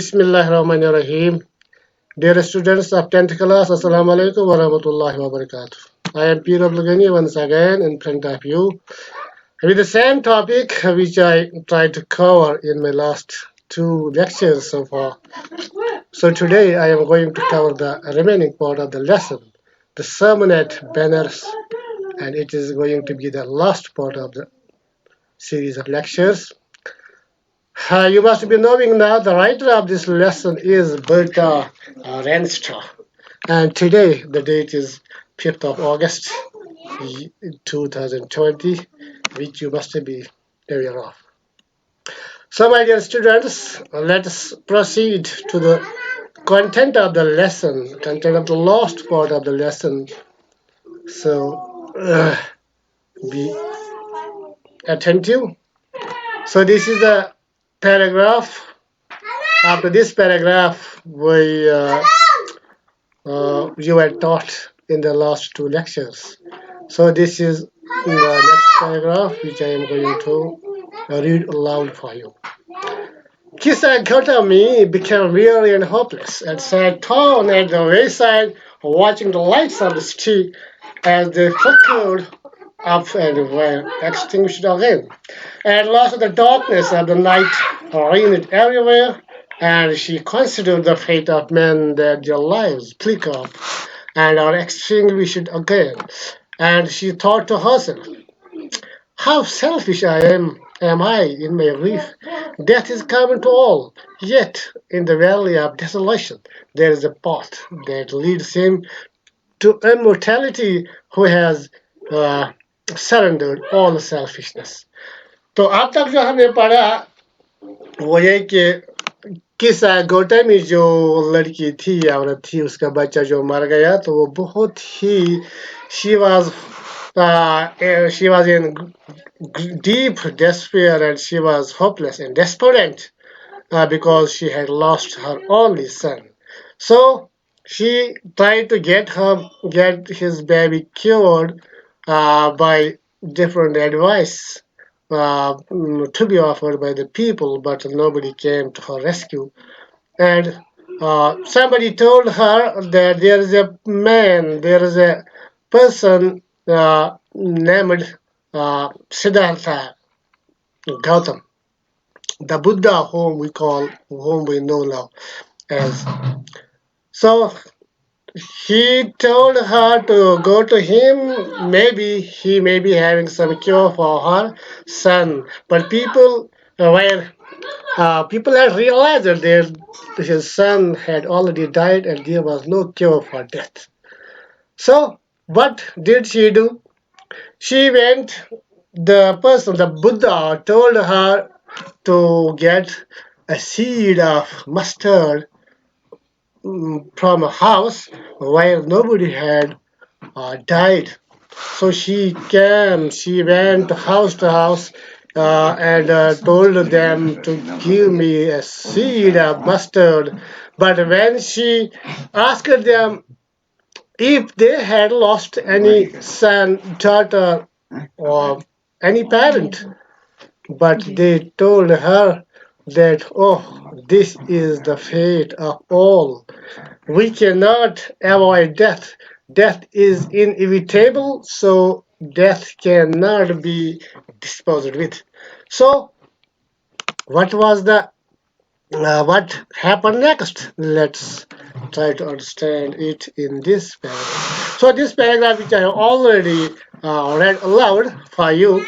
Bismillahirrahmanirrahim. Dear students of 10th class, Assalamu alaikum wa rahmatullahi wa barakatuh. I am Pir Abdul Gani once again in front of you with the same topic which I tried to cover in my last two lectures so far. So today I am going to cover the remaining part of the lesson, the sermon at Banners, and it is going to be the last part of the series of lectures. You must be knowing now the writer of this lesson is Berta Renstra. And today the date is 5th of August 2020, which you must be aware of. So my dear students, let us proceed to the content of the lesson, content of the last part of the lesson. So be attentive. So this is the paragraph. After this paragraph, you were taught in the last two lectures. So this is the next paragraph which I am going to read aloud for you. Kisa Gautami became weary and hopeless and sat down at the wayside, watching the lights of the street as they flickered up and were extinguished again. At last, the darkness of the night reigned everywhere, and she considered the fate of men that their lives flicker up and are extinguished again. And she thought to herself, how selfish am I in my grief. Death is common to all, yet in the valley of desolation there is a path that leads him to immortality who has surrendered all selfishness. तो अब तक जो हमने पढ़ा वो ये कि किसा गौतमी जो लड़की थी औरत थी उसका बच्चा जो मर गया तो वो बहुत ही she was in deep despair and she was hopeless and desperate because she had lost her only son. So she tried to get his baby cured by different advice to be offered by the people, but nobody came to her rescue. And somebody told her that there is a person named Siddhartha Gautam, the Buddha whom we know now as. So he told her to go to him. Maybe he may be having some cure for her son. But people had realized that his son had already died and there was no cure for death. So what did she do? She went. The Buddha, told her to get a seed of mustard from a house where nobody had died. So she went house to house and told them to give me a seed of mustard. But when she asked them if they had lost any son, daughter, or any parent, but they told her that, oh, this is the fate of all. We cannot avoid death. Death is inevitable, so death cannot be disposed with. So, what happened next? Let's try to understand it in this paragraph. So, this paragraph, which I have already read aloud for you,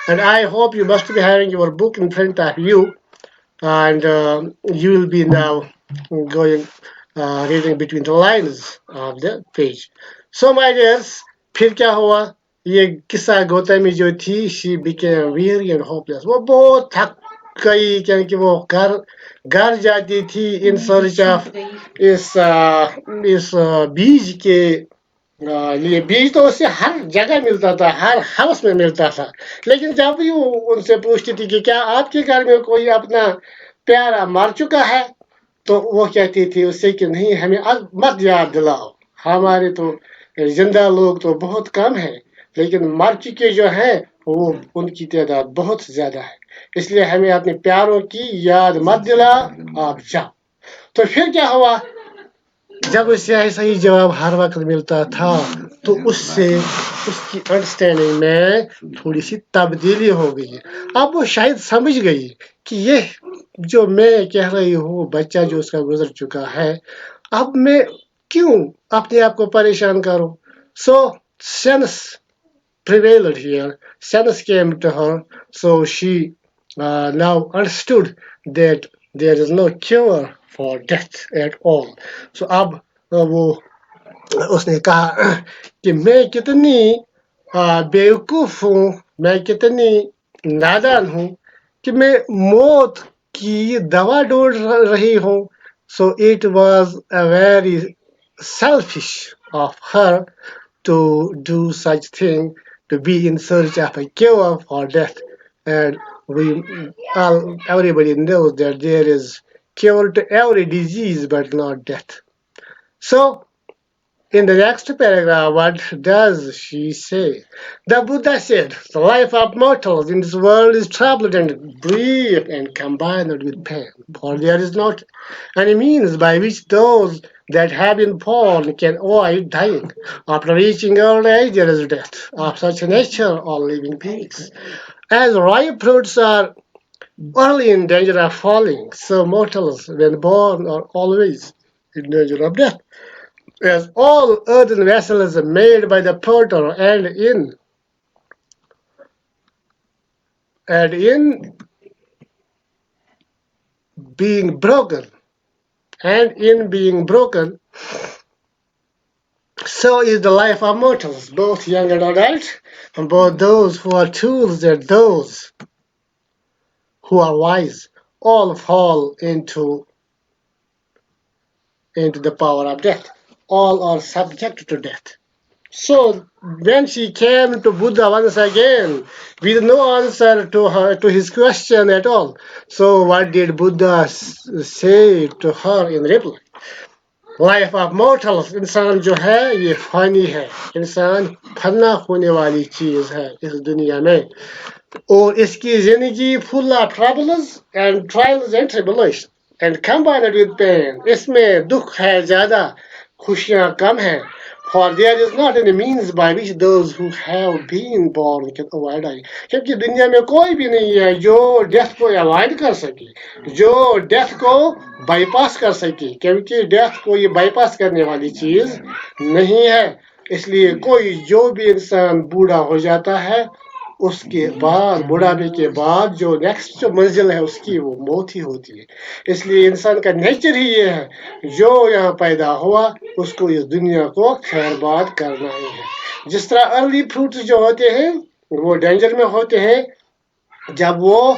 and I hope you must be having your book in front of you, and you will be now going reading between the lines of the page. So my dears, फिर क्या हुआ? ये किस्सा गौतमी जो थी, she became weary and hopeless. वो बहुत थक गई क्योंकि वो घर जाती थी in search of इस बीज के लिए. बीज तो उससे हर जगह मिलता था, हर हाउस में मिलता था. लेकिन जब भी वो उनसे पूछती थी कि क्या आपके घर में कोई अपना प्यारा मर चुका है, तो वो कहती थी उससे कि नहीं, हमें मत याद दिलाओ, हमारे तो जिंदा लोग तो बहुत कम है, लेकिन मर चुके जो हैं वो उनकी तादाद बहुत ज्यादा है, इसलिए हमें अपने प्यारों की याद मत दिला, आप जाओ. तो फिर क्या हुआ, जब उसे ऐसा ही जवाब हर वक्त मिलता था तो उससे उसकी अंडरस्टैंडिंग में थोड़ी सी तब्दीली हो गई। अब वो शायद समझ गई कि ये जो मैं कह रही हूँ बच्चा जो उसका गुजर चुका है, अब मैं क्यों अपने आप को परेशान करूं। सो sense prevailed here. Sense came to her, so she now understood that there is no cure for death at all. So अब वो उसने कहा कि मैं कितनी बेवकूफ हूँ, मैं कितनी नादान हूँ कि मैं मौत की दवा ढूंढ रही हूँ. So it was a very selfish of her to do such thing, to be in search of a cure for death. And we all, everybody knows that there is cure to every disease, but not death. So in the next paragraph, what does she say? The Buddha said, the life of mortals in this world is troubled and brief and combined with pain, for there is not any means by which those that have been born can avoid dying. After reaching old age, there is death. Of such a nature, all living beings. As ripe fruits are early in danger of falling, so mortals, when born, are always in danger of death. As all earthen vessels made by the potter and in being broken, and in being broken, so is the life of mortals, both young and adult, and both those who are tools and those who are wise, all fall into the power of death. All are subject to death. So when she came to Buddha once again with no answer to his question at all, so what did Buddha say to her in reply? Life of mortals, इंसान जो है ये फानी है, इंसान फना होने वाली चीज है इस दुनिया में, और इसकी जिंदगी full of troubles and trials and tribulation and combined with pain, इसमें दुख है ज्यादा, खुशियां कम हैं. For there is not any means by which those who have been born can avoid dying. क्योंकि दुनिया में कोई भी नहीं है जो डेथ को अवॉइड कर सके, जो डेथ को बाईपास कर सके, क्योंकि डेथ को ये बाईपास करने वाली चीज नहीं है. इसलिए कोई जो भी इंसान बूढ़ा हो जाता है उसके बाद, बुढ़ापे के बाद जो नेक्स्ट जो मंजिल है उसकी वो मौत ही होती है. इसलिए इंसान का नेचर ही ये है, जो यहाँ पैदा हुआ उसको इस दुनिया को खैरबाद करना ही है. जिस तरह अर्ली फ्रूट्स जो होते हैं वो डेंजर में होते हैं जब वो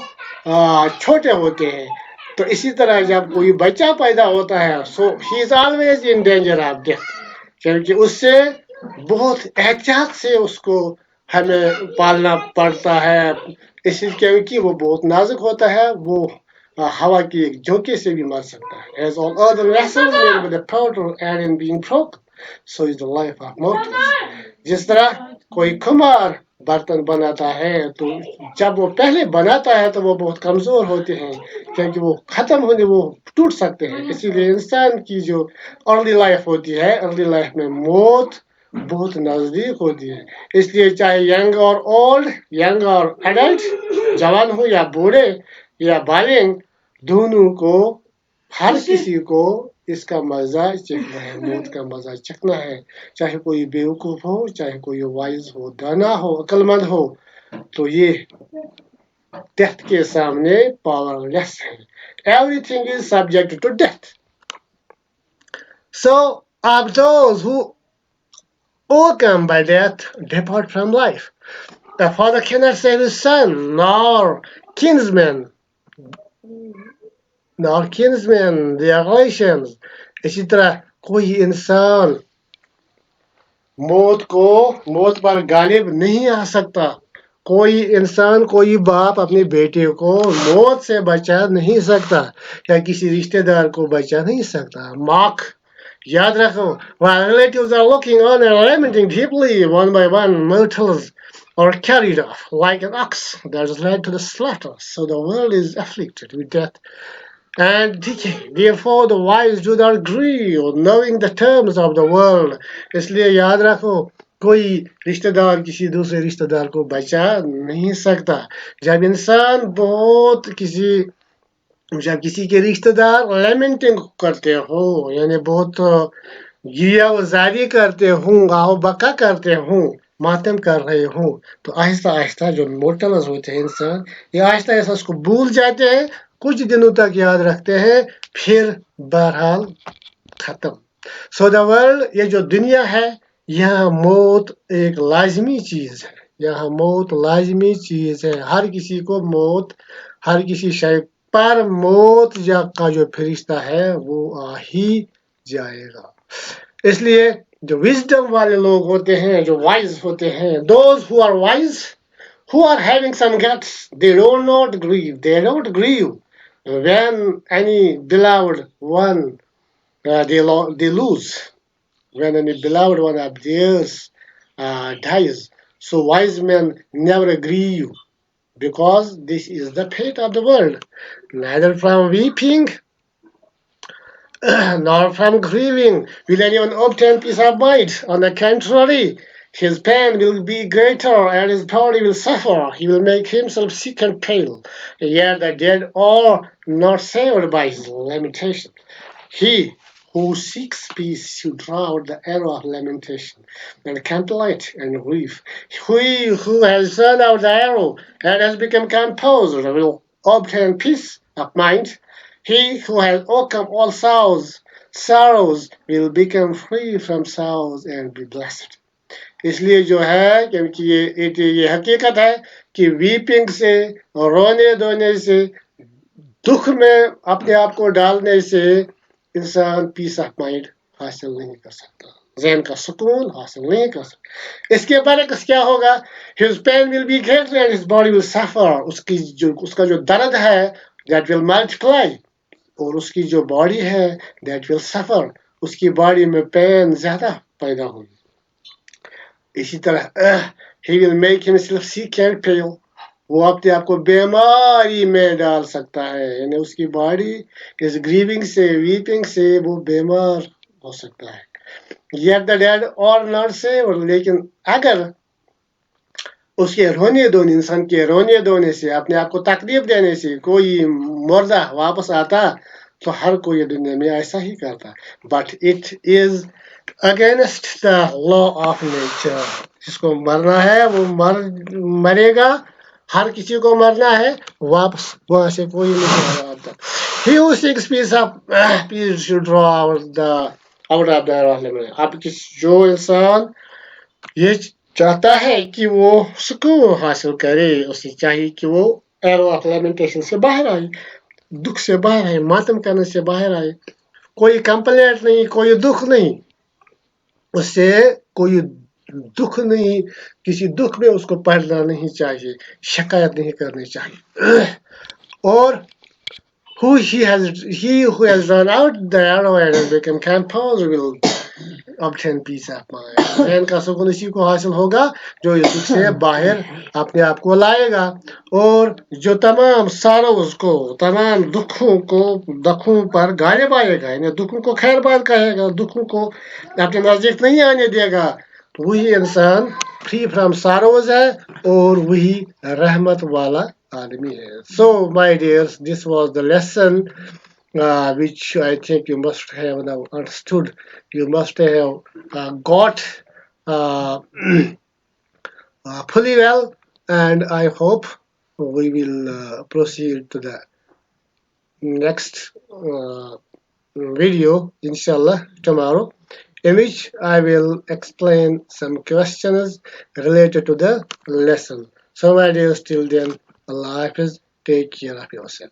छोटे होते हैं, तो इसी तरह जब कोई बच्चा पैदा होता है so he is always in danger of death, क्योंकि उससे बहुत एहतियात से उसको हमें पालना पड़ता है, इसी क्योंकि वो बहुत नाजुक होता है, वो हवा के झोंके से भी मर सकता है. As all other vessels made with the powder and in being broken, so is the life of mortals. जिस तरह कोई कुम्हार बर्तन बनाता है तो जब वो पहले बनाता है तो वो बहुत कमजोर होते हैं, क्योंकि वो खत्म होने वो टूट सकते हैं. इसीलिए इंसान की जो अर्ली लाइफ होती है, अर्ली लाइफ में मौत बहुत नजदीक होती है. इसलिए चाहे यंग और ओल्ड, यंग और एडल्ट, जवान हो या बूढ़े या बालिग, दोनों को, हर किसी को इसका मजा चखना है, मौत का मजा चखना है. चाहे कोई बेवकूफ हो, चाहे कोई वाइज हो, दाना हो, अक्लमंद हो, तो ये डेथ के सामने पावरलेस है. Everything is subject to death. So of those who overcome by death depart from life. The father cannot save his son, nor kinsmen, their relations. इसी तरह कोई इंसान मौत पर गालिब नहीं आ सकता. कोई इंसान, कोई बाप अपने बेटे को मौत से बचा नहीं सकता या किसी रिश्तेदार को बचा नहीं सकता. मार्क, याद रखो, while relatives are looking on and lamenting deeply, one by one mortals are carried off like an ox that is led to the slaughter. So the world is afflicted with death. And therefore the wise do not agree or knowing the terms of the world. इसलिए याद रखो कोई रिश्तेदार किसी दूसरे रिश्तेदार को बचा नहीं सकता जब इंसान बहुत किसी जब किसी के रिश्तेदार लेमेंटिंग करते हो यानी बहुत गिया वजारी करते हूँ गाहो बका करते हूँ मातम कर रहे हूँ तो आहिस्ता आहिस्ता जो मोर्टल्स होते हैं इंसान ये आहिस्ता आहिस्ता उसको भूल जाते हैं कुछ दिनों तक याद रखते हैं फिर बहरहाल खत्म सो द वर्ल्ड ये जो दुनिया है यहाँ मौत एक लाजमी चीज है यहाँ मौत लाजमी चीज है हर किसी को मौत हर किसी शय पर मौत या का जो फरिश्ता है वो आ ही जाएगा इसलिए जो विजडम वाले लोग होते हैं जो वाइज होते हैं those who are wise who are having some guts they do not grieve they don't grieve when any beloved one they lose when any beloved one of theirs dies so wise men never grieve because this is the fate of the world neither from weeping nor from grieving will anyone obtain peace of mind. On the contrary, his pain will be greater and his body will suffer. He will make himself sick and pale. Yet the dead are not saved by his lamentation. He who seeks peace should draw out the arrow of lamentation and contemplate and grief. He who has turned out the arrow and has become composed will obtain peace of mind. He who has overcome all sorrows will become free from sorrows and be blessed. इसलिए जो है क्योंकि ये हकीकत है कि weeping से रोने धोने से दुख में अपने आप को डालने से इंसान पीस ऑफ माइंड हासिल नहीं कर सकता जहन का सुकून हासिल नहीं कर सकता इसके बरक्स क्या होगा his pain will be greater and his body will suffer उसका जो दर्द है दैट विल मल्टीप्लाई और उसकी जो बॉडी है दैट विल सफर उसकी बॉडी में पेन ज्यादा पैदा होगी इसी तरह he will make himself sick and pale वो अपने आप को बीमारी में डाल सकता है यानी उसकी बॉडी इस ग्रीविंग से वीपिंग से वो बीमार हो सकता है येट द डेड और नॉट से लेकिन अगर उसके रोने धोने इंसान के रोने धोने से अपने आप को तकलीफ देने से कोई मुर्दा वापस आता तो हर कोई दुनिया में ऐसा ही करता but it is against the law of nature जिसको मरना है वो मरेगा हर किसी को मरना है वापस वहां से कोई नहीं आता he who seeks peace should draw out of the अब जो इंसान ये चाहता है कि वो सुकून हासिल करे उसे चाहिए कि वो एरो ऑफ लेमेंटेशन से बाहर आए दुख से बाहर आए मातम करने से बाहर आए कोई कंप्लेंट नहीं कोई दुख नहीं उससे कोई दुख नहीं किसी दुख में उसको पढ़ना नहीं चाहिए शिकायत नहीं करनी चाहिए और he who has run out the arrow and has become composed will obtain peace of mind जहन का सुकून इसी को हासिल होगा जो इस दुख से बाहर अपने आप को लाएगा और जो तमाम सारों को तमाम दुखों पर गालिब आएगा यानी दुखों को खैरबाद कहेगा दुखों को अपने नजदीक नहीं आने देगा वही इंसान फ्री फ्रॉम सारोज है और वही रहमत वाला आदमी है so my dears this was the lesson which I think you must have now understood. You must have got uh, fully well, and I hope we will proceed to the next video, inshallah, tomorrow, in which I will explain some questions related to the lesson. So, my dears, till then, Allah Hafiz, take care of yourself.